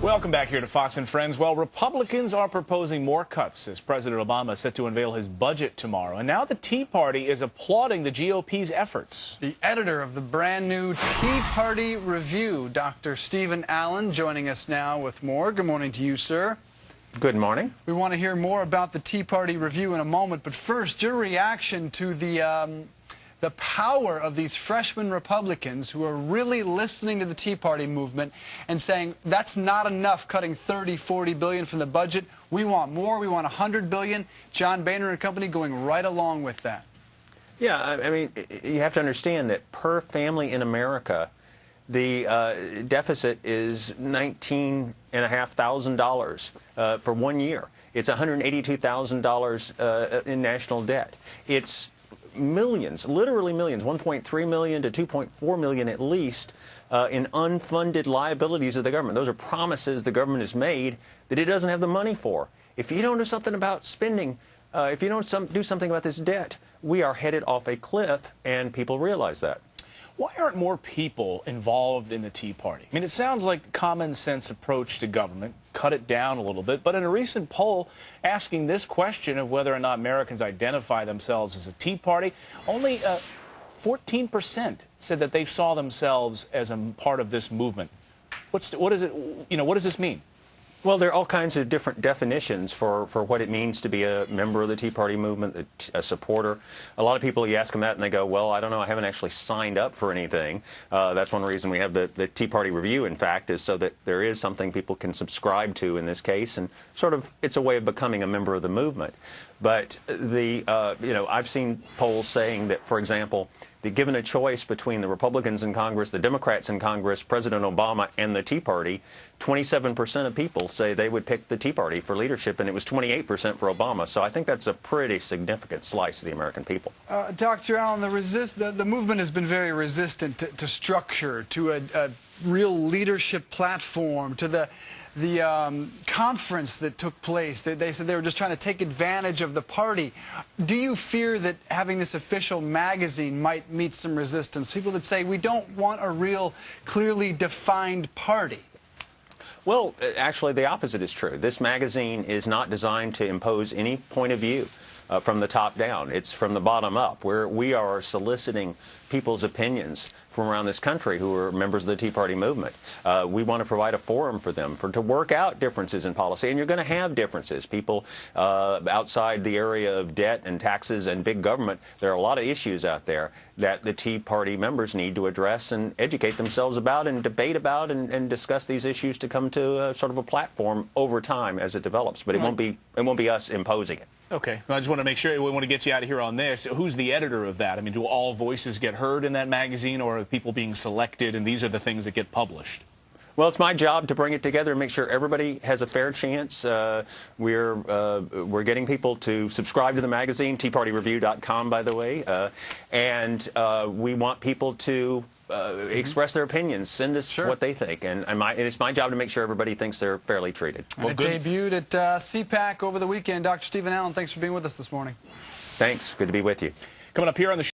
Welcome back here to Fox and Friends. Well, Republicans are proposing more cuts as President Obama is set to unveil his budget tomorrow. And now the Tea Party is applauding the GOP's efforts. The editor of the brand new Tea Party Review, Dr. Stephen Allen, joining us now with more. Good morning to you, sir. Good morning. We want to hear more about the Tea Party Review in a moment, but first, your reaction to the power of these freshman Republicans who are really listening to the Tea Party movement and saying that's not enough, cutting 30, 40 billion from the budget. We want more. We want 100 billion. John Boehner and company going right along with that. Yeah, I mean, you have to understand that per family in America, the deficit is $19,500 for 1 year. It's $182,000 in national debt. It's millions, literally millions, 1.3 million to 2.4 million at least, in unfunded liabilities of the government. Those are promises the government has made that it doesn't have the money for. If you don't do something about spending, if you don't do something about this debt, we are headed off a cliff, and people realize that. Why aren't more people involved in the Tea Party? I mean, it sounds like a common sense approach to government, cut it down a little bit. But in a recent poll asking this question of whether or not Americans identify themselves as a Tea Party, only 14% said that they saw themselves as a part of this movement. What does this mean? Well, there are all kinds of different definitions for what it means to be a member of the Tea Party movement, a supporter. A lot of people, you ask them that, and they go, well, I don't know, I haven't actually signed up for anything. That's one reason we have the Tea Party Review, in fact, is so that there is something people can subscribe to in this case, and sort of it's a way of becoming a member of the movement. But I've seen polls saying that, for example, that given a choice between the Republicans in Congress, the Democrats in Congress, President Obama, and the Tea Party, 27% of people say they would pick the Tea Party for leadership, and it was 28% for Obama. So I think that's a pretty significant slice of the American people. Dr. Allen, the movement has been very resistant to structure, to a real leadership platform, to the conference that took place. They said they were just trying to take advantage of the party. Do you fear that having this official magazine might meet some resistance? People that say we don't want a real clearly defined party. Well, actually, the opposite is true. This magazine is not designed to impose any point of view from the top down. It's from the bottom up, where we are soliciting people's opinions from around this country who are members of the Tea Party movement. We want to provide a forum for them to work out differences in policy, and you're going to have differences. People outside the area of debt and taxes and big government, there are a lot of issues out there that the Tea Party members need to address and educate themselves about and debate about and discuss these issues to come to sort of a platform over time as it develops. But it won't be us imposing it. Okay. I just want to make sure, we want to get you out of here on this. Who's the editor of that? I mean, do all voices get heard in that magazine, or are people being selected, and these are the things that get published? Well, it's my job to bring it together and make sure everybody has a fair chance. We're getting people to subscribe to the magazine, teapartyreview.com, by the way, and we want people to express their opinions, send us what they think, and it's my job to make sure everybody thinks they're fairly treated. Well, it debuted at CPAC over the weekend. Dr. Stephen Allen, thanks for being with us this morning. Thanks. Good to be with you. Coming up here on the show.